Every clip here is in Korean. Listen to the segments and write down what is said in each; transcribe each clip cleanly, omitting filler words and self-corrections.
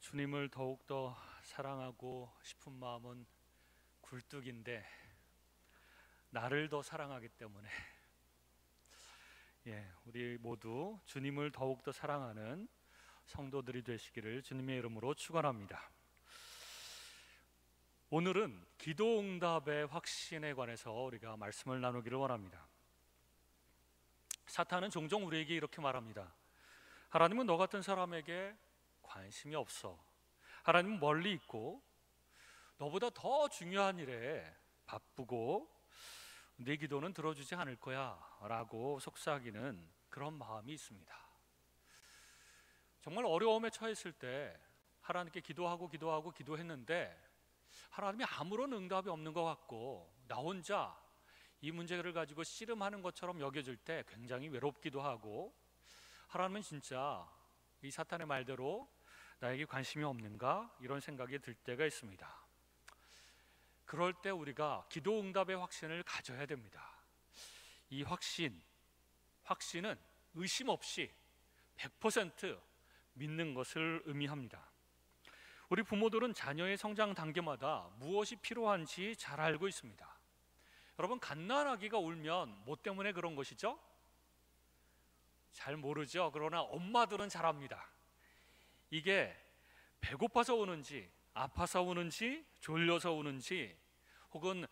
주님을 더욱더 사랑하고 싶은 마음은 굴뚝인데 나를 더 사랑하기 때문에 우리 모두 주님을 더욱더 사랑하는 성도들이 되시기를 주님의 이름으로 축원합니다. 오늘은 기도응답의 확신에 관해서 우리가 말씀을 나누기를 원합니다. 사탄은 종종 우리에게 이렇게 말합니다. 하나님은 너 같은 사람에게 관심이 없어. 하나님은 멀리 있고 너보다 더 중요한 일에 바쁘고 네 기도는 들어주지 않을 거야 라고 속삭이는 그런 마음이 있습니다. 정말 어려움에 처했을 때 하나님께 기도했는데 하나님이 아무런 응답이 없는 것 같고 나 혼자 이 문제를 가지고 씨름하는 것처럼 여겨질 때 굉장히 외롭기도 하고, 하나님은 진짜 이 사탄의 말대로 나에게 관심이 없는가 이런 생각이 들 때가 있습니다. 그럴 때 우리가 기도 응답의 확신을 가져야 됩니다. 이 확신은 의심 없이 100% 믿는 것을 의미합니다. 우리 부모들은 자녀의 성장 단계마다 무엇이 필요한지 잘 알고 있습니다. 여러분, 갓난아기가 울면 뭐 때문에 그런 것이죠? 잘 모르죠. 그러나 엄마들은 잘 압니다. 이게 배고파서 우는지, 아파서 우는지, 졸려서 우는지, 혹은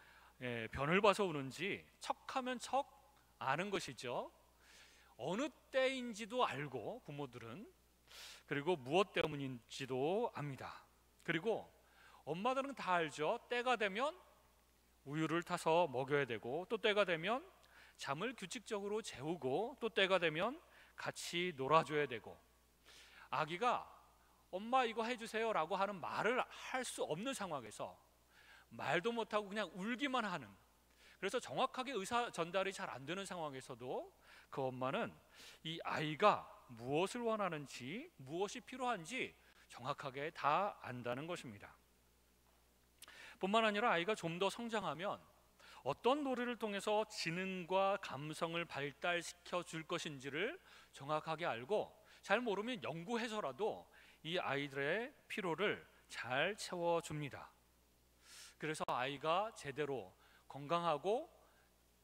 변을 봐서 우는지 척하면 척 아는 것이죠. 어느 때인지도 알고 부모들은, 그리고 무엇 때문인지도 압니다. 그리고 엄마들은 다 알죠. 때가 되면 우유를 타서 먹여야 되고, 또 때가 되면 잠을 규칙적으로 재우고, 또 때가 되면 같이 놀아줘야 되고, 아기가 엄마 이거 해주세요 라고 하는 말을 할 수 없는 상황에서 말도 못하고 그냥 울기만 하는, 그래서 정확하게 의사 전달이 잘 안 되는 상황에서도 그 엄마는 이 아이가 무엇을 원하는지, 무엇이 필요한지 정확하게 다 안다는 것입니다. 뿐만 아니라 아이가 좀 더 성장하면 어떤 놀이를 통해서 지능과 감성을 발달시켜 줄 것인지를 정확하게 알고, 잘 모르면 연구해서라도 이 아이들의 필요를 잘 채워줍니다. 그래서 아이가 제대로 건강하고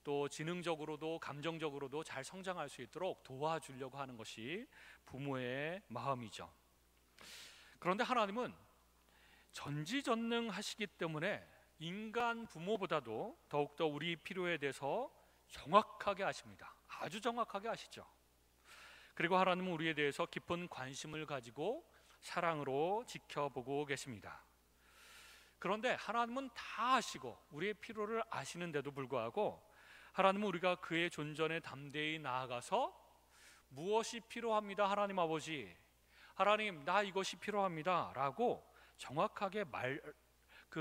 또 지능적으로도 감정적으로도 잘 성장할 수 있도록 도와주려고 하는 것이 부모의 마음이죠. 그런데 하나님은 전지전능하시기 때문에 인간 부모보다도 더욱더 우리 필요에 대해서 정확하게 아십니다. 아주 정확하게 아시죠. 그리고 하나님은 우리에 대해서 깊은 관심을 가지고 사랑으로 지켜보고 계십니다. 그런데 하나님은 다 아시고 우리의 필요를 아시는데도 불구하고 하나님은 우리가 그의 존전에 담대히 나아가서 무엇이 필요합니다 하나님 아버지, 하나님 나 이것이 필요합니다 라고 정확하게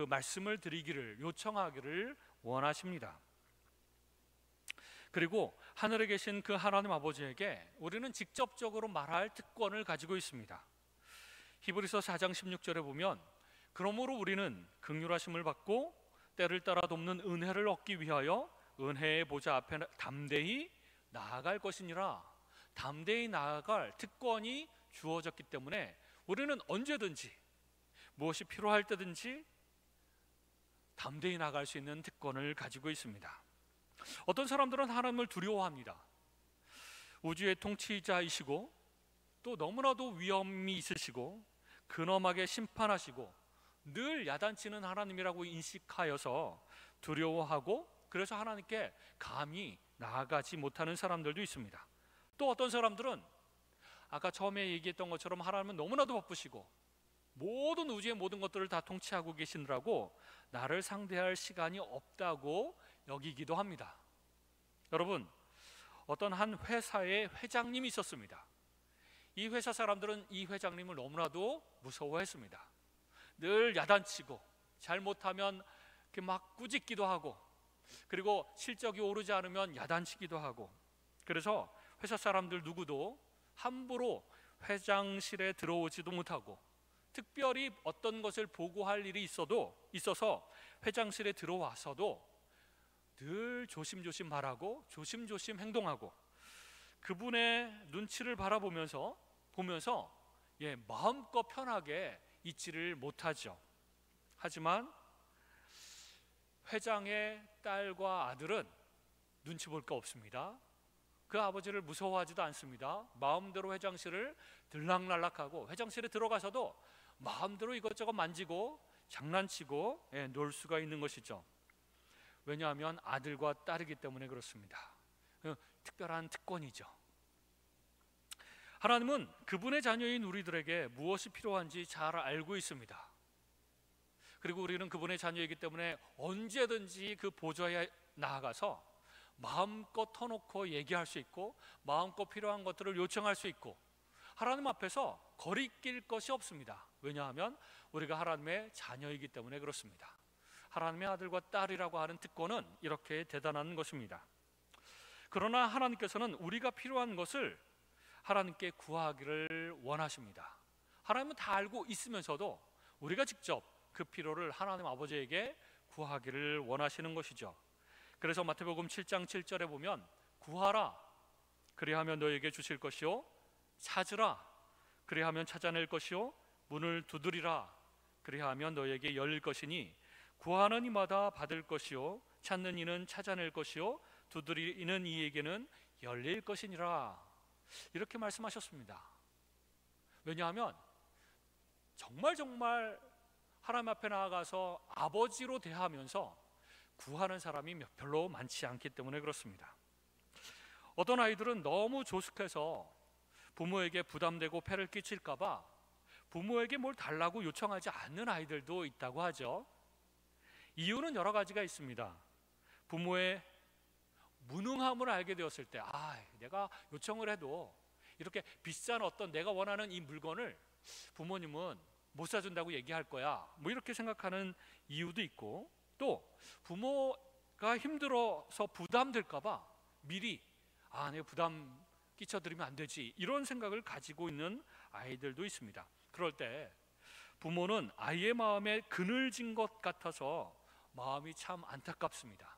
말씀을 드리기를, 요청하기를 원하십니다. 그리고 하늘에 계신 그 하나님 아버지에게 우리는 직접적으로 말할 특권을 가지고 있습니다. 히브리서 4장 16절에 보면, 그러므로 우리는 긍휼하심을 받고 때를 따라 돕는 은혜를 얻기 위하여 은혜의 보좌 앞에 담대히 나아갈 것이니라. 담대히 나아갈 특권이 주어졌기 때문에 우리는 언제든지 무엇이 필요할 때든지 담대히 나갈 수 있는 특권을 가지고 있습니다. 어떤 사람들은 하나님을 두려워합니다. 우주의 통치자이시고 또 너무나도 위엄이 있으시고 근엄하게 심판하시고 늘 야단치는 하나님이라고 인식하여서 두려워하고, 그래서 하나님께 감히 나아가지 못하는 사람들도 있습니다. 또 어떤 사람들은 아까 처음에 얘기했던 것처럼 하나님은 너무나도 바쁘시고 모든 우주의 모든 것들을 다 통치하고 계시느라고 나를 상대할 시간이 없다고 여기기도 합니다. 여러분, 어떤 한 회사의 회장님이 있었습니다. 이 회사 사람들은 이 회장님을 너무나도 무서워했습니다. 늘 야단치고 잘못하면 이렇게 막 꾸짖기도 하고, 그리고 실적이 오르지 않으면 야단치기도 하고, 그래서 회사 사람들 누구도 함부로 회장실에 들어오지도 못하고, 특별히 어떤 것을 보고할 일이 있어서 회장실에 들어와서도 늘 조심조심 말하고 조심조심 행동하고, 그분의 눈치를 바라보면서 마음껏 편하게 있지를 못하죠. 하지만 회장의 딸과 아들은 눈치 볼 거 없습니다. 그 아버지를 무서워하지도 않습니다. 마음대로 회장실을 들락날락하고 회장실에 들어가서도 마음대로 이것저것 만지고 장난치고 놀 수가 있는 것이죠. 왜냐하면 아들과 딸이기 때문에 그렇습니다. 특별한 특권이죠. 하나님은 그분의 자녀인 우리들에게 무엇이 필요한지 잘 알고 있습니다. 그리고 우리는 그분의 자녀이기 때문에 언제든지 그 보좌에 나아가서 마음껏 터놓고 얘기할 수 있고 마음껏 필요한 것들을 요청할 수 있고 하나님 앞에서 거리낄 것이 없습니다. 왜냐하면 우리가 하나님의 자녀이기 때문에 그렇습니다. 하나님의 아들과 딸이라고 하는 특권은 이렇게 대단한 것입니다. 그러나 하나님께서는 우리가 필요한 것을 하나님께 구하기를 원하십니다. 하나님은 다 알고 있으면서도 우리가 직접 그 필요를 하나님 아버지에게 구하기를 원하시는 것이죠. 그래서 마태복음 7장 7절에 보면 구하라 그리하면 너에게 주실 것이요 찾으라 그리하면 찾아낼 것이요 문을 두드리라 그리하면 너에게 열릴 것이니 구하는 이마다 받을 것이요 찾는 이는 찾아낼 것이요 두드리는 이에게는 열릴 것이니라. 이렇게 말씀하셨습니다. 왜냐하면 정말 하나님 앞에 나아가서 아버지로 대하면서 구하는 사람이 별로 많지 않기 때문에 그렇습니다. 어떤 아이들은 너무 조숙해서 부모에게 부담되고 폐를 끼칠까 봐 부모에게 뭘 달라고 요청하지 않는 아이들도 있다고 하죠. 이유는 여러 가지가 있습니다. 부모의 무능함을 알게 되었을 때 내가 요청을 해도 이렇게 비싼 어떤 내가 원하는 이 물건을 부모님은 못 사준다고 얘기할 거야 이렇게 생각하는 이유도 있고, 또 부모가 힘들어서 부담될까 봐 미리 내가 부담 끼쳐드리면 안 되지 이런 생각을 가지고 있는 아이들도 있습니다. 그럴 때 부모는 아이의 마음에 그늘진 것 같아서 마음이 참 안타깝습니다.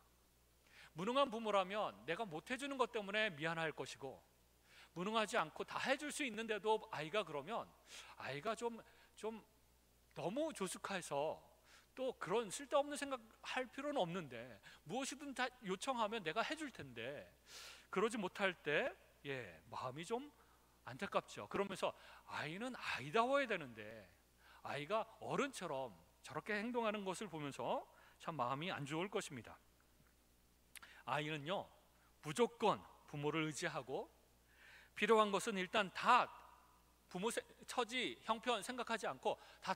무능한 부모라면 내가 못 해주는 것 때문에 미안할 것이고, 무능하지 않고 다 해줄 수 있는데도 아이가 그러면 아이가 좀 너무 조숙해서 또 그런 쓸데없는 생각할 필요는 없는데 무엇이든 다 요청하면 내가 해줄 텐데 그러지 못할 때 마음이 좀 안타깝죠. 그러면서 아이는 아이다워야 되는데 아이가 어른처럼 저렇게 행동하는 것을 보면서 참 마음이 안 좋을 것입니다. 아이는요 무조건 부모를 의지하고 필요한 것은 일단 다 부모 처지 형편 생각하지 않고 다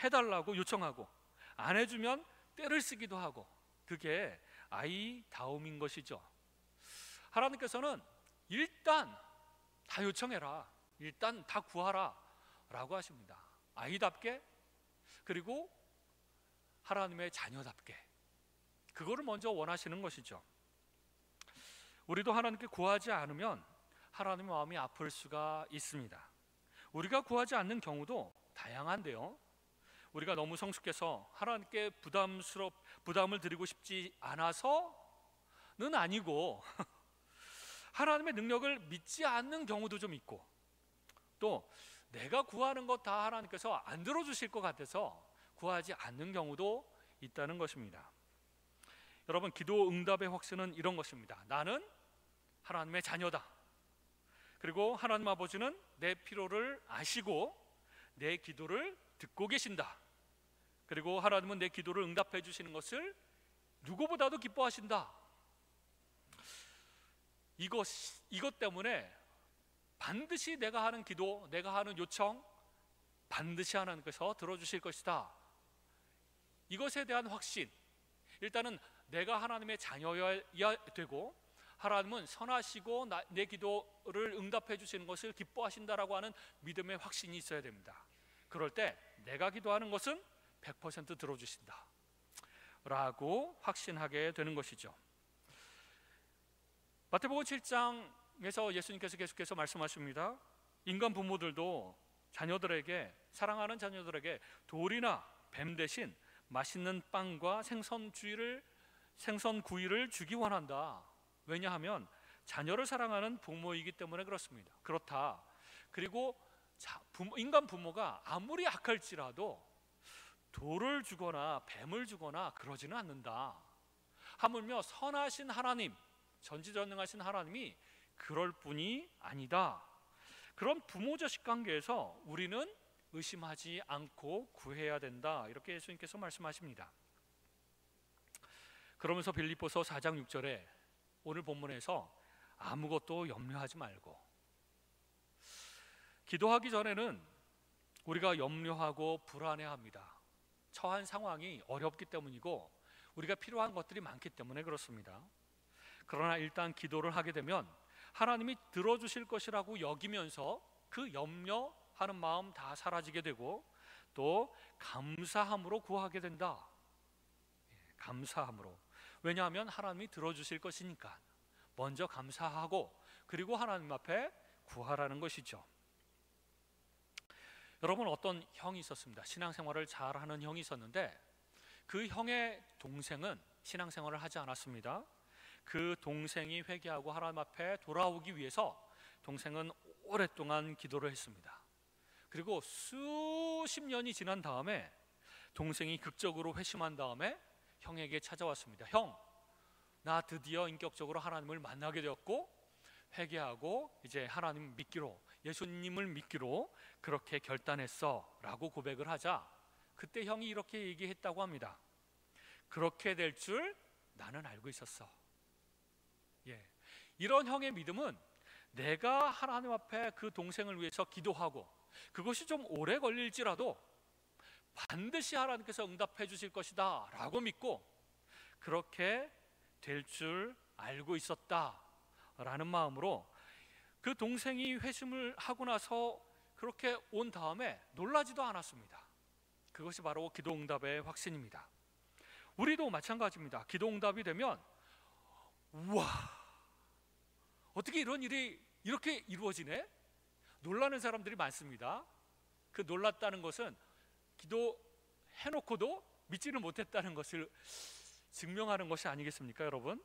해달라고 요청하고 안 해주면 떼를 쓰기도 하고, 그게 아이다움인 것이죠. 하나님께서는 일단 다 요청해라, 일단 다 구하라 라고 하십니다. 아이답게, 그리고 하나님의 자녀답게 그거를 먼저 원하시는 것이죠. 우리도 하나님께 구하지 않으면 하나님의 마음이 아플 수가 있습니다. 우리가 구하지 않는 경우도 다양한데요, 우리가 너무 성숙해서 하나님께 부담을 드리고 싶지 않아서는 아니고 하나님의 능력을 믿지 않는 경우도 좀 있고, 또 내가 구하는 것 다 하나님께서 안 들어주실 것 같아서 구하지 않는 경우도 있다는 것입니다. 여러분, 기도 응답의 확신은 이런 것입니다. 나는 하나님의 자녀다. 그리고 하나님 아버지는 내 필요를 아시고 내 기도를 듣고 계신다. 그리고 하나님은 내 기도를 응답해 주시는 것을 누구보다도 기뻐하신다. 이것 때문에 반드시 내가 하는 기도, 내가 하는 요청 반드시 하나님께서 들어주실 것이다. 이것에 대한 확신, 일단은 내가 하나님의 자녀여야 되고 하나님은 선하시고 내 기도를 응답해 주시는 것을 기뻐하신다라고 하는 믿음의 확신이 있어야 됩니다. 그럴 때 내가 기도하는 것은 100% 들어주신다 라고 확신하게 되는 것이죠. 마태복음 7장에서 예수님께서 계속해서 말씀하십니다. 인간 부모들도 사랑하는 자녀들에게 돌이나 뱀 대신 맛있는 빵과 생선구이를 주기 원한다. 왜냐하면 자녀를 사랑하는 부모이기 때문에 그렇습니다. 그렇다. 그리고 인간 부모가 아무리 악할지라도 돌을 주거나 뱀을 주거나 그러지는 않는다. 하물며 선하신 하나님, 전지전능하신 하나님이 그럴 뿐이 아니다. 그런 부모 자식 관계에서 우리는 의심하지 않고 구해야 된다. 이렇게 예수님께서 말씀하십니다. 그러면서 빌립보서 4장 6절에 오늘 본문에서 아무것도 염려하지 말고, 기도하기 전에는 우리가 염려하고 불안해합니다. 처한 상황이 어렵기 때문이고 우리가 필요한 것들이 많기 때문에 그렇습니다. 그러나 일단 기도를 하게 되면 하나님이 들어주실 것이라고 여기면서 그 염려하는 마음 다 사라지게 되고 또 감사함으로 구하게 된다. 감사함으로. 왜냐하면 하나님이 들어주실 것이니까 먼저 감사하고 그리고 하나님 앞에 구하라는 것이죠. 여러분, 어떤 형이 있었습니다. 신앙생활을 잘하는 형이 있었는데 그 형의 동생은 신앙생활을 하지 않았습니다. 그 동생이 회개하고 하나님 앞에 돌아오기 위해서 동생은 오랫동안 기도를 했습니다. 그리고 수십 년이 지난 다음에 동생이 극적으로 회심한 다음에 형에게 찾아왔습니다. 형, 나 드디어 인격적으로 하나님을 만나게 되었고 회개하고 이제 하나님 믿기로, 예수님을 믿기로 그렇게 결단했어 라고 고백을 하자 그때 형이 이렇게 얘기했다고 합니다. 그렇게 될 줄 나는 알고 있었어. 이런 형의 믿음은 내가 하나님 앞에 그 동생을 위해서 기도하고 그것이 좀 오래 걸릴지라도 반드시 하나님께서 응답해 주실 것이다 라고 믿고 그렇게 될 줄 알고 있었다 라는 마음으로 그 동생이 회심을 하고 나서 그렇게 온 다음에 놀라지도 않았습니다. 그것이 바로 기도 응답의 확신입니다. 우리도 마찬가지입니다. 기도 응답이 되면 우와, 어떻게 이런 일이 이렇게 이루어지네? 놀라는 사람들이 많습니다. 그 놀랐다는 것은 기도해놓고도 믿지를 못했다는 것을 증명하는 것이 아니겠습니까, 여러분?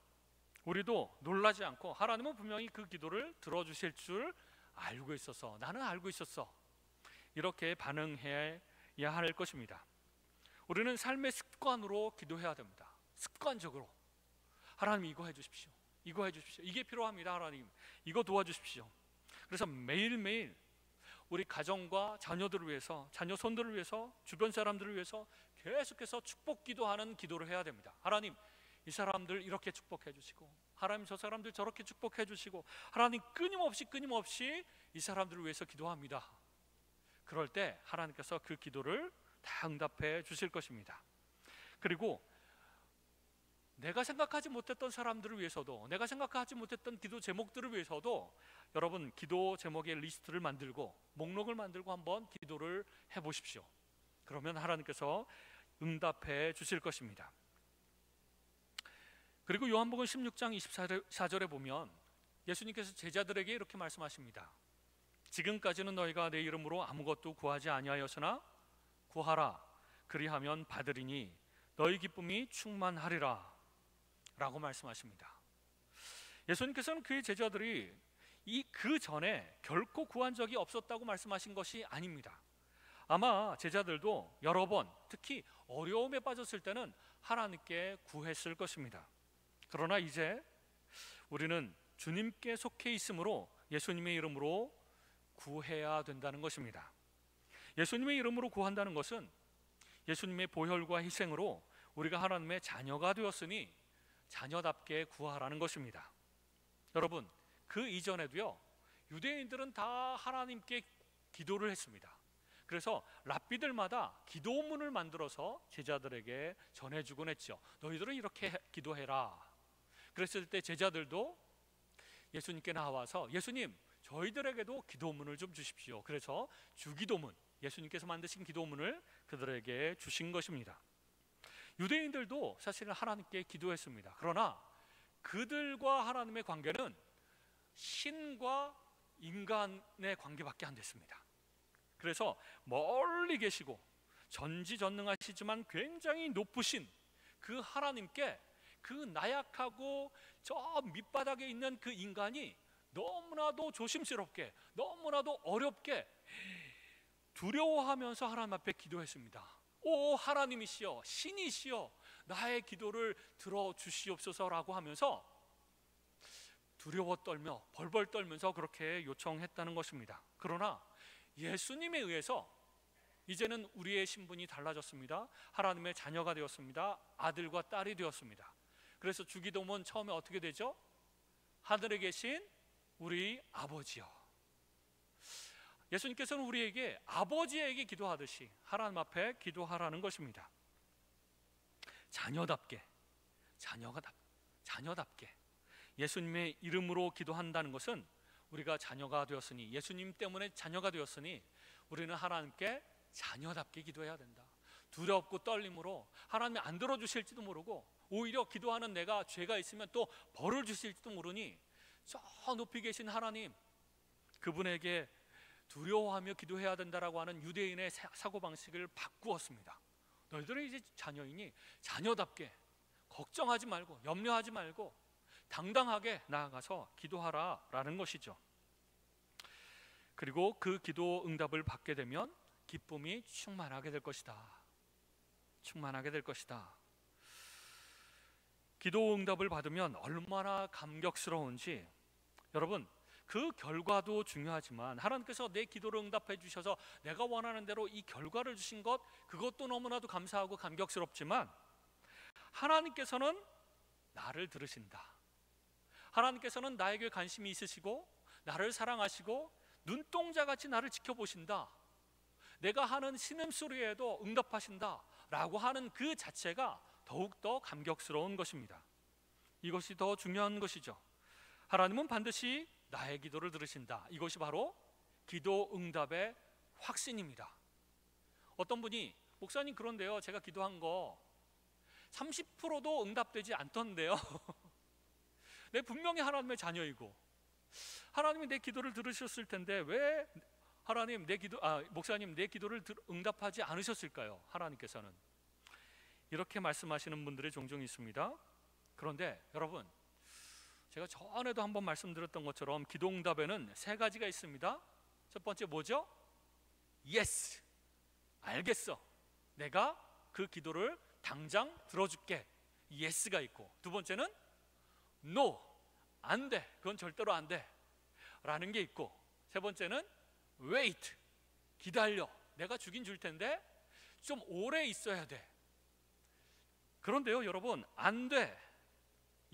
우리도 놀라지 않고 하나님은 분명히 그 기도를 들어주실 줄 알고 있어서, 나는 알고 있었어, 이렇게 반응해야 할 것입니다. 우리는 삶의 습관으로 기도해야 됩니다. 습관적으로 하나님 이거 해주십시오, 이거 해주십시오, 이게 필요합니다, 하나님 이거 도와주십시오. 그래서 매일매일 우리 가정과 자녀들을 위해서, 자녀 손들을 위해서, 주변 사람들을 위해서 계속해서 축복 기도하는 기도를 해야 됩니다. 하나님 이 사람들 이렇게 축복해 주시고, 하나님 저 사람들 저렇게 축복해 주시고, 하나님 끊임없이 이 사람들을 위해서 기도합니다. 그럴 때 하나님께서 그 기도를 다 응답해 주실 것입니다. 그리고 내가 생각하지 못했던 사람들을 위해서도, 내가 생각하지 못했던 기도 제목들을 위해서도 여러분 기도 제목의 리스트를 만들고 목록을 만들고 한번 기도를 해보십시오. 그러면 하나님께서 응답해 주실 것입니다. 그리고 요한복음 16장 24절에 보면 예수님께서 제자들에게 이렇게 말씀하십니다. 지금까지는 너희가 내 이름으로 아무것도 구하지 아니하였으나 구하라, 그리하면 받으리니 너희 기쁨이 충만하리라 라고 말씀하십니다. 예수님께서는 그의 제자들이 그 전에 결코 구한 적이 없었다고 말씀하신 것이 아닙니다. 아마 제자들도 여러 번, 특히 어려움에 빠졌을 때는 하나님께 구했을 것입니다. 그러나 이제 우리는 주님께 속해 있으므로 예수님의 이름으로 구해야 된다는 것입니다. 예수님의 이름으로 구한다는 것은 예수님의 보혈과 희생으로 우리가 하나님의 자녀가 되었으니 자녀답게 구하라는 것입니다. 여러분, 그 이전에도요, 유대인들은 다 하나님께 기도를 했습니다. 그래서 랍비들마다 기도문을 만들어서 제자들에게 전해주곤 했죠. 너희들은 이렇게 기도해라. 그랬을 때 제자들도 예수님께 나와서 예수님, 저희들에게도 기도문을 좀 주십시오. 그래서 주기도문, 예수님께서 만드신 기도문을 그들에게 주신 것입니다. 유대인들도 사실은 하나님께 기도했습니다. 그러나 그들과 하나님의 관계는 신과 인간의 관계밖에 안 됐습니다. 그래서 멀리 계시고 전지전능하시지만 굉장히 높으신 그 하나님께 그 나약하고 저 밑바닥에 있는 그 인간이 너무나도 조심스럽게, 너무나도 어렵게 두려워하면서 하나님 앞에 기도했습니다. 오 하나님이시여, 신이시여, 나의 기도를 들어주시옵소서라고 하면서 두려워 떨며 벌벌 떨면서 그렇게 요청했다는 것입니다. 그러나 예수님에 의해서 이제는 우리의 신분이 달라졌습니다. 하나님의 자녀가 되었습니다. 아들과 딸이 되었습니다. 그래서 주기도문 처음에 어떻게 되죠? 하늘에 계신 우리 아버지여. 예수님께서는 우리에게 아버지에게 기도하듯이 하나님 앞에 기도하라는 것입니다. 자녀답게 예수님의 이름으로 기도한다는 것은 우리가 자녀가 되었으니, 예수님 때문에 자녀가 되었으니 우리는 하나님께 자녀답게 기도해야 된다. 두렵고 떨림으로 하나님이 안 들어주실지도 모르고 오히려 기도하는 내가 죄가 있으면 또 벌을 주실지도 모르니 저 높이 계신 하나님, 그분에게 두려워하며 기도해야 된다라고 하는 유대인의 사고방식을 바꾸었습니다. 너희들은 이제 자녀이니 자녀답게 걱정하지 말고 염려하지 말고 당당하게 나아가서 기도하라라는 것이죠. 그리고 그 기도 응답을 받게 되면 기쁨이 충만하게 될 것이다. 기도 응답을 받으면 얼마나 감격스러운지, 여러분 그 결과도 중요하지만 하나님께서 내 기도를 응답해 주셔서 내가 원하는 대로 이 결과를 주신 것, 그것도 너무나도 감사하고 감격스럽지만 하나님께서는 나를 들으신다. 하나님께서는 나에게 관심이 있으시고 나를 사랑하시고 눈동자같이 나를 지켜보신다. 내가 하는 신음소리에도 응답하신다 라고 하는 그 자체가 더욱더 감격스러운 것입니다. 이것이 더 중요한 것이죠. 하나님은 반드시 나의 기도를 들으신다. 이것이 바로 기도 응답의 확신입니다. 어떤 분이 목사님 그런데요, 제가 기도한 거 30%도 응답되지 않던데요. 내 분명히 하나님의 자녀이고 하나님이 내 기도를 들으셨을 텐데 왜 하나님 목사님 내 기도를 응답하지 않으셨을까요? 하나님께서는 이렇게 말씀하시는 분들이 종종 있습니다. 그런데 여러분, 제가 전에도 한번 말씀드렸던 것처럼 기도 응답에는 세 가지가 있습니다. 첫 번째 뭐죠? Yes, 알겠어, 내가 그 기도를 당장 들어줄게, Yes가 있고, 두 번째는 No, 안 돼, 그건 절대로 안 돼 라는 게 있고, 세 번째는 Wait, 기다려, 내가 주긴 줄 텐데 좀 오래 있어야 돼. 그런데요 여러분, 안 돼,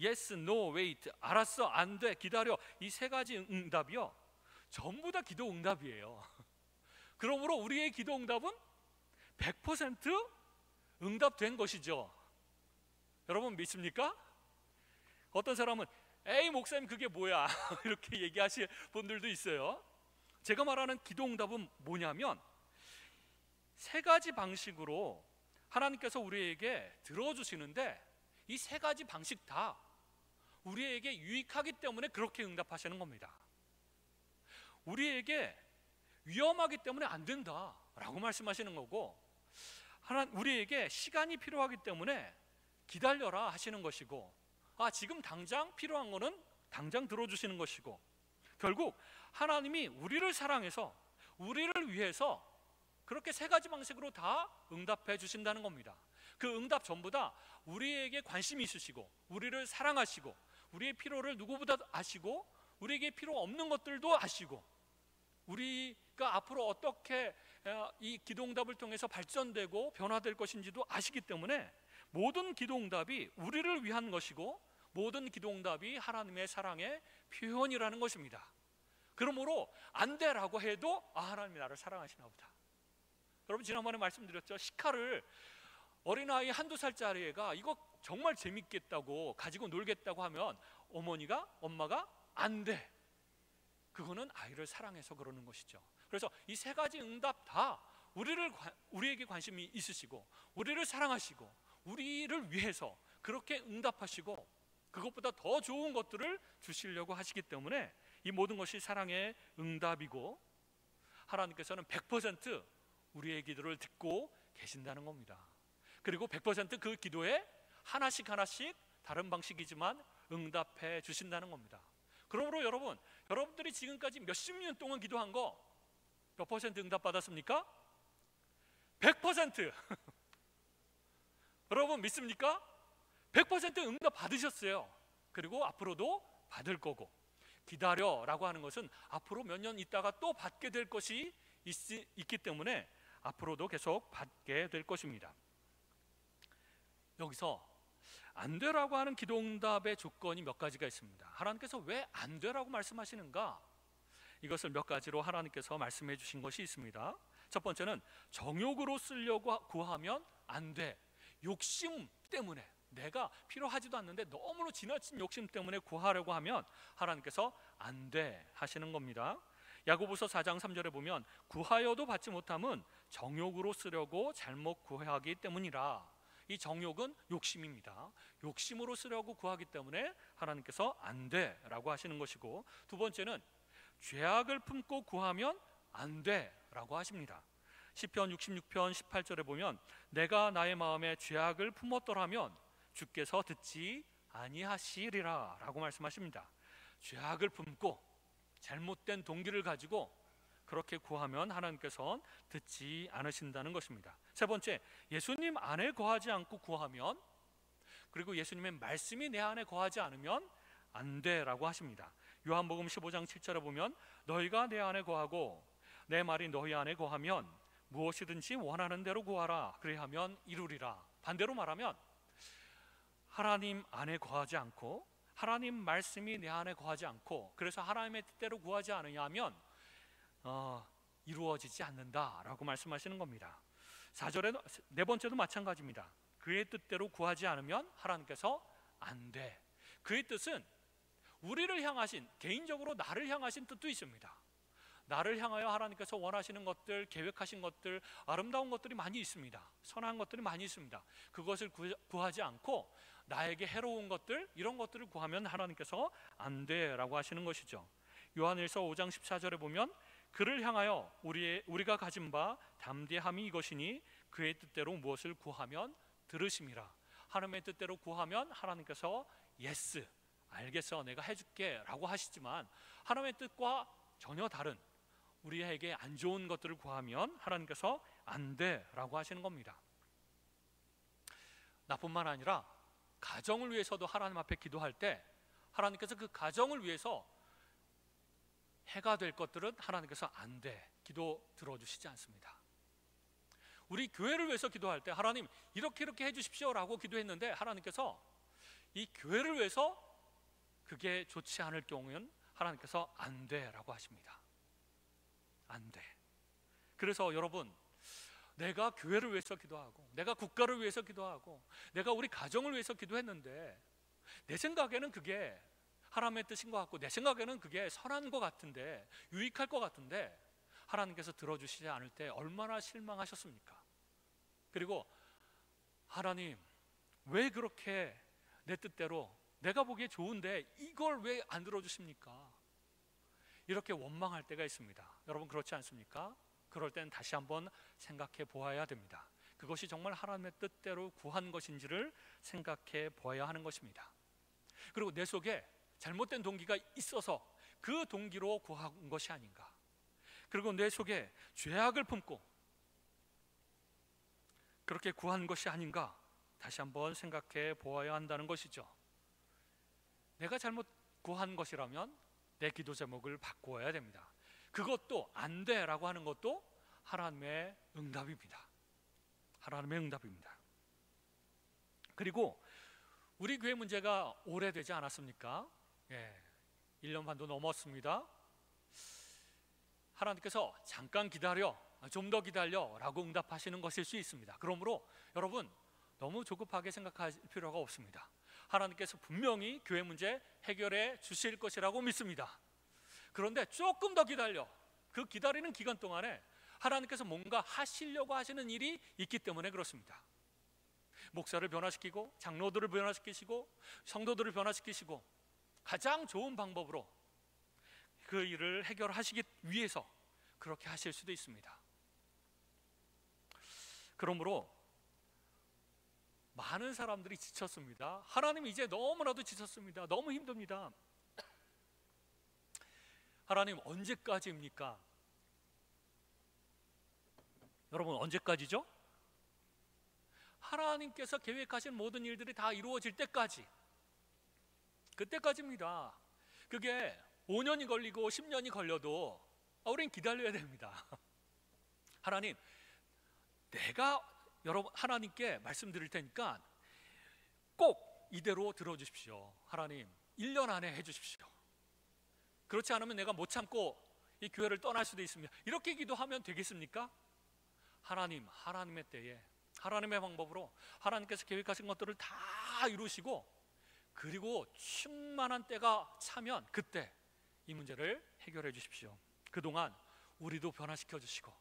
Yes, No, Wait, 알았어, 안 돼, 기다려, 이 세 가지 응답이요 전부 다 기도 응답이에요. 그러므로 우리의 기도 응답은 100% 응답된 것이죠. 여러분 믿습니까? 어떤 사람은 에이 목사님 그게 뭐야 이렇게 얘기하실 분들도 있어요. 제가 말하는 기도 응답은 뭐냐면 세 가지 방식으로 하나님께서 우리에게 들어주시는데 이 세 가지 방식 다 우리에게 유익하기 때문에 그렇게 응답하시는 겁니다. 우리에게 위험하기 때문에 안 된다 라고 말씀하시는 거고, 우리에게 시간이 필요하기 때문에 기다려라 하시는 것이고, 지금 당장 필요한 거는 당장 들어주시는 것이고, 결국 하나님이 우리를 사랑해서 우리를 위해서 그렇게 세 가지 방식으로 다 응답해 주신다는 겁니다. 그 응답 전부 다 우리에게 관심이 있으시고 우리를 사랑하시고 우리의 필요를 누구보다 아시고 우리에게 필요 없는 것들도 아시고 우리가 앞으로 어떻게 이 기도 응답을 통해서 발전되고 변화될 것인지도 아시기 때문에 모든 기도 응답이 우리를 위한 것이고 모든 기도 응답이 하나님의 사랑의 표현이라는 것입니다. 그러므로 안 돼라고 해도 하나님이 나를 사랑하시나 보다. 여러분 지난번에 말씀드렸죠. 시카를 어린아이 한두 살짜리 애가 이거 정말 재밌겠다고 가지고 놀겠다고 하면 엄마가 안 돼, 그거는 아이를 사랑해서 그러는 것이죠. 그래서 이 세 가지 응답 다 우리에게 관심이 있으시고 우리를 사랑하시고 우리를 위해서 그렇게 응답하시고 그것보다 더 좋은 것들을 주시려고 하시기 때문에 이 모든 것이 사랑의 응답이고 하나님께서는 100% 우리의 기도를 듣고 계신다는 겁니다. 그리고 100% 기도에 하나씩 다른 방식이지만 응답해 주신다는 겁니다. 그러므로 여러분들이 지금까지 몇십 년 동안 기도한 거 몇 퍼센트 응답 받았습니까? 100%. 여러분 믿습니까? 100% 응답 받으셨어요. 그리고 앞으로도 받을 거고, 기다려라고 하는 것은 앞으로 몇 년 있다가 또 받게 될 것이 있기 때문에 앞으로도 계속 받게 될 것입니다. 여기서 안 되라고 하는 기도 응답의 조건이 몇 가지가 있습니다. 하나님께서 왜 안 되라고 말씀하시는가? 이것을 몇 가지로 하나님께서 말씀해 주신 것이 있습니다. 첫 번째는 정욕으로 쓰려고 구하면 안 돼. 욕심 때문에, 내가 필요하지도 않는데 너무나 지나친 욕심 때문에 구하려고 하면 하나님께서 안 돼 하시는 겁니다. 야고보서 4장 3절에 보면 구하여도 받지 못함은 정욕으로 쓰려고 잘못 구하기 때문이라. 이 정욕은 욕심입니다. 욕심으로 쓰려고 구하기 때문에 하나님께서 안 돼라고 하시는 것이고, 두 번째는 죄악을 품고 구하면 안 돼라고 하십니다. 시편 66편 18절에 보면 내가 나의 마음에 죄악을 품었더라면 주께서 듣지 아니하시리라 라고 말씀하십니다. 죄악을 품고 잘못된 동기를 가지고 그렇게 구하면 하나님께서는 듣지 않으신다는 것입니다. 세 번째, 예수님 안에 거하지 않고 구하면, 그리고 예수님의 말씀이 내 안에 거하지 않으면 안 돼라고 하십니다. 요한복음 15장 7절에 보면 너희가 내 안에 거하고 내 말이 너희 안에 거하면 무엇이든지 원하는 대로 구하라 그리하면 이루리라. 반대로 말하면 하나님 안에 거하지 않고, 하나님 말씀이 내 안에 거하지 않고, 그래서 하나님의 뜻대로 구하지 않으면 이루어지지 않는다라고 말씀하시는 겁니다. 4절에 네 번째도 마찬가지입니다. 그의 뜻대로 구하지 않으면 하나님께서 안 돼. 그의 뜻은 우리를 향하신, 개인적으로 나를 향하신 뜻도 있습니다. 나를 향하여 하나님께서 원하시는 것들, 계획하신 것들, 아름다운 것들이 많이 있습니다. 선한 것들이 많이 있습니다. 그것을 구하지 않고 나에게 해로운 것들, 이런 것들을 구하면 하나님께서 안 돼라고 하시는 것이죠. 요한일서 5장 14절에 보면 그를 향하여 우리가 가진 바 담대함이 이것이니 그의 뜻대로 무엇을 구하면 들으심이라. 하나님의 뜻대로 구하면 하나님께서 예스, 알겠어, 내가 해줄게 라고 하시지만, 하나님의 뜻과 전혀 다른 우리에게 안 좋은 것들을 구하면 하나님께서 안 돼라고 하시는 겁니다. 나뿐만 아니라 가정을 위해서도 하나님 앞에 기도할 때 하나님께서 그 가정을 위해서 해가 될 것들은 하나님께서 안 돼, 기도 들어주시지 않습니다. 우리 교회를 위해서 기도할 때 하나님 이렇게 해주십시오 라고 기도했는데 하나님께서 이 교회를 위해서 그게 좋지 않을 경우에는 하나님께서 안 돼라고 하십니다. 안 돼. 그래서 여러분, 내가 교회를 위해서 기도하고 내가 국가를 위해서 기도하고 내가 우리 가정을 위해서 기도했는데 내 생각에는 그게 하나님의 뜻인 것 같고 내 생각에는 그게 선한 것 같은데, 유익할 것 같은데 하나님께서 들어주시지 않을 때 얼마나 실망하셨습니까? 그리고 하나님 왜 그렇게 내 뜻대로 내가 보기에 좋은데 이걸 왜 안 들어주십니까? 이렇게 원망할 때가 있습니다. 여러분 그렇지 않습니까? 그럴 땐 다시 한번 생각해 보아야 됩니다. 그것이 정말 하나님의 뜻대로 구한 것인지를 생각해 보아야 하는 것입니다. 그리고 내 속에 잘못된 동기가 있어서 그 동기로 구한 것이 아닌가, 그리고 내 속에 죄악을 품고 그렇게 구한 것이 아닌가 다시 한번 생각해 보아야 한다는 것이죠. 내가 잘못 구한 것이라면 내 기도 제목을 바꾸어야 됩니다. 그것도 안 돼라고 하는 것도 하나님의 응답입니다. 하나님의 응답입니다. 그리고 우리 교회 문제가 오래되지 않았습니까? 1년 반도 넘었습니다. 하나님께서 잠깐 기다려, 좀 더 기다려 라고 응답하시는 것일 수 있습니다. 그러므로 여러분 너무 조급하게 생각할 필요가 없습니다. 하나님께서 분명히 교회 문제 해결해 주실 것이라고 믿습니다. 그런데 조금 더 기다려, 그 기다리는 기간 동안에 하나님께서 뭔가 하시려고 하시는 일이 있기 때문에 그렇습니다. 목사를 변화시키고 장로들을 변화시키시고 성도들을 변화시키시고 가장 좋은 방법으로 그 일을 해결하시기 위해서 그렇게 하실 수도 있습니다. 그러므로 많은 사람들이 지쳤습니다. 하나님 이제 너무나도 지쳤습니다. 너무 힘듭니다. 하나님 언제까지입니까? 여러분 언제까지죠? 하나님께서 계획하신 모든 일들이 다 이루어질 때까지, 그때까지입니다. 그게 5년이 걸리고 10년이 걸려도 우린 기다려야 됩니다. 하나님, 내가 여러분 하나님께 말씀드릴 테니까 꼭 이대로 들어주십시오. 하나님 1년 안에 해주십시오. 그렇지 않으면 내가 못 참고 이 교회를 떠날 수도 있습니다. 이렇게 기도하면 되겠습니까? 하나님, 하나님의 때에 하나님의 방법으로 하나님께서 계획하신 것들을 다 이루시고, 그리고 충만한 때가 차면 그때 이 문제를 해결해 주십시오. 그동안 우리도 변화시켜 주시고,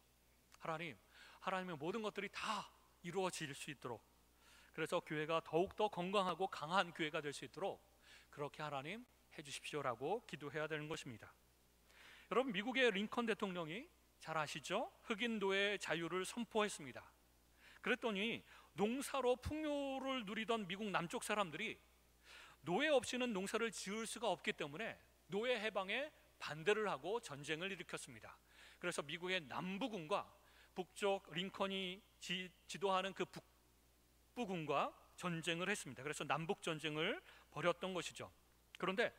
하나님의 모든 것들이 다 이루어질 수 있도록, 그래서 교회가 더욱더 건강하고 강한 교회가 될 수 있도록 그렇게 하나님 해주십시오라고 기도해야 되는 것입니다. 여러분, 미국의 링컨 대통령이 잘 아시죠? 흑인 노예 자유를 선포했습니다. 그랬더니 농사로 풍요를 누리던 미국 남쪽 사람들이 노예 없이는 농사를 지을 수가 없기 때문에 노예 해방에 반대를 하고 전쟁을 일으켰습니다. 그래서 미국의 남부군과 북쪽 링컨이 지도하는 그 북부군과 전쟁을 했습니다. 그래서 남북 전쟁을 벌였던 것이죠. 그런데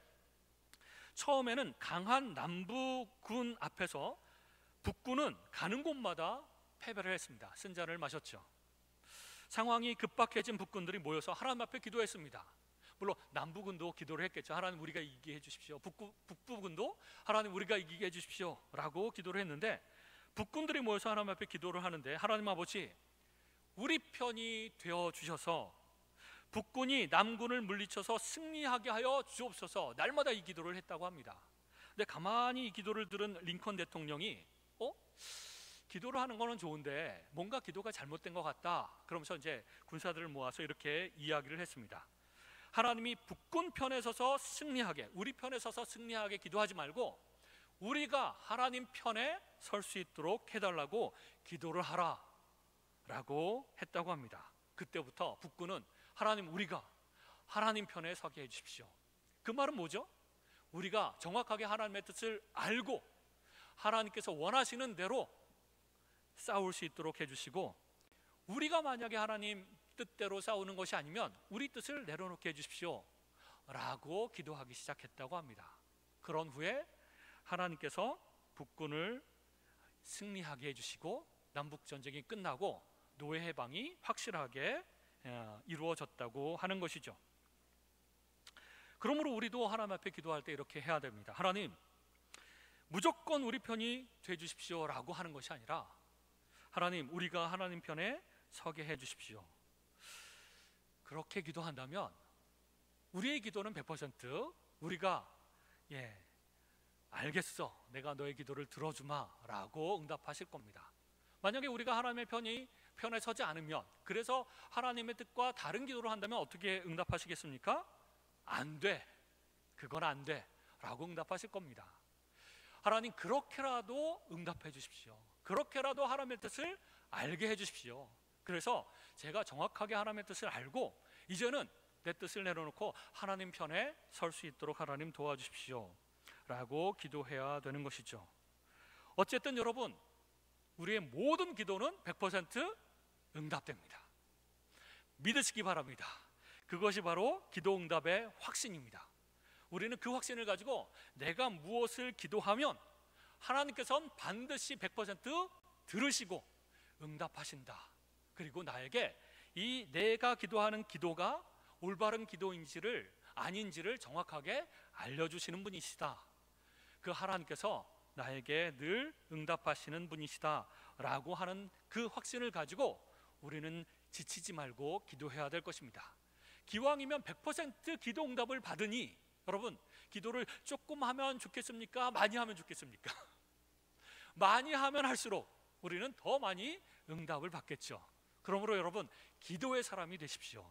처음에는 강한 남부군 앞에서 북군은 가는 곳마다 패배를 했습니다. 쓴잔을 마셨죠. 상황이 급박해진 북군들이 모여서 하나님 앞에 기도했습니다. 물론 남부군도 기도를 했겠죠. 하나님, 우리가 이기게 해주십시오. 북부군도 하나님, 우리가 이기게 해주십시오 라고 기도를 했는데, 북군들이 모여서 하나님 앞에 기도를 하는데, 하나님 아버지, 우리 편이 되어주셔서 북군이 남군을 물리쳐서 승리하게 하여 주옵소서, 날마다 이 기도를 했다고 합니다. 근데 가만히 이 기도를 들은 링컨 대통령이 기도를 하는 거는 좋은데 뭔가 기도가 잘못된 것 같다. 그러면서 이제 군사들을 모아서 이렇게 이야기를 했습니다. 하나님이 북군 편에 서서 승리하게, 우리 편에 서서 승리하게 기도하지 말고 우리가 하나님 편에 설 수 있도록 해달라고 기도를 하라 라고 했다고 합니다. 그때부터 북군은 하나님, 우리가 하나님 편에 서게 해주십시오. 그 말은 뭐죠? 우리가 정확하게 하나님의 뜻을 알고 하나님께서 원하시는 대로 싸울 수 있도록 해주시고, 우리가 만약에 하나님 뜻대로 싸우는 것이 아니면 우리 뜻을 내려놓게 해주십시오 라고 기도하기 시작했다고 합니다. 그런 후에 하나님께서 북군을 승리하게 해주시고 남북전쟁이 끝나고 노예 해방이 확실하게 이루어졌다고 하는 것이죠. 그러므로 우리도 하나님 앞에 기도할 때 이렇게 해야 됩니다. 하나님, 무조건 우리 편이 되주십시오 라고 하는 것이 아니라, 하나님, 우리가 하나님 편에 서게 해주십시오. 그렇게 기도한다면 우리의 기도는 100% 우리가 알겠어, 내가 너의 기도를 들어주마 라고 응답하실 겁니다. 만약에 우리가 하나님의 편에 서지 않으면, 그래서 하나님의 뜻과 다른 기도를 한다면 어떻게 응답하시겠습니까? 안 돼, 그건 안 돼 라고 응답하실 겁니다. 하나님, 그렇게라도 응답해 주십시오. 그렇게라도 하나님의 뜻을 알게 해 주십시오. 그래서 제가 정확하게 하나님의 뜻을 알고 이제는 내 뜻을 내려놓고 하나님 편에 설 수 있도록 하나님 도와주십시오 라고 기도해야 되는 것이죠. 어쨌든 여러분, 우리의 모든 기도는 100% 응답됩니다. 믿으시기 바랍니다. 그것이 바로 기도 응답의 확신입니다. 우리는 그 확신을 가지고 내가 무엇을 기도하면 하나님께서는 반드시 100% 들으시고 응답하신다. 그리고 나에게 이 내가 기도하는 기도가 올바른 기도인지를 아닌지를 정확하게 알려주시는 분이시다. 그 하나님께서 나에게 늘 응답하시는 분이시다 라고 하는 그 확신을 가지고 우리는 지치지 말고 기도해야 될 것입니다. 기왕이면 100% 기도 응답을 받으니, 여러분, 기도를 조금 하면 좋겠습니까? 많이 하면 좋겠습니까? 많이 하면 할수록 우리는 더 많이 응답을 받겠죠. 그러므로 여러분, 기도의 사람이 되십시오.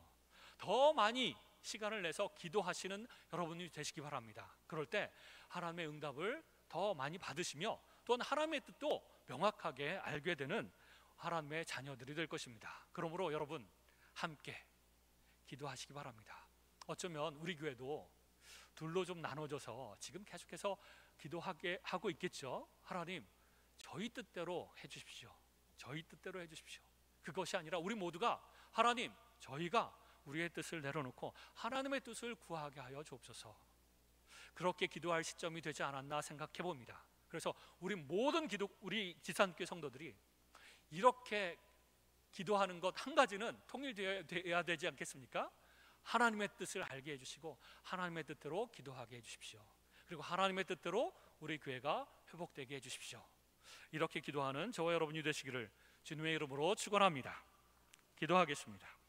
더 많이 시간을 내서 기도하시는 여러분이 되시기 바랍니다. 그럴 때 하나님의 응답을 더 많이 받으시며, 또한 하나님의 뜻도 명확하게 알게 되는 하나님의 자녀들이 될 것입니다. 그러므로 여러분, 함께 기도하시기 바랍니다. 어쩌면 우리 교회도 둘로 좀 나눠져서 지금 계속해서 기도하게 하고 있겠죠. 하나님, 저희 뜻대로 해주십시오. 저희 뜻대로 해주십시오. 그것이 아니라 우리 모두가 하나님, 저희가 우리의 뜻을 내려놓고 하나님의 뜻을 구하게 하여 주옵소서. 그렇게 기도할 시점이 되지 않았나 생각해 봅니다. 그래서 우리 지산교회 성도들이 이렇게 기도하는 것 한 가지는 통일되어야 되지 않겠습니까? 하나님의 뜻을 알게 해주시고 하나님의 뜻대로 기도하게 해주십시오. 그리고 하나님의 뜻대로 우리 교회가 회복되게 해주십시오. 이렇게 기도하는 저와 여러분이 되시기를 주님의 이름으로 축원합니다. 기도하겠습니다.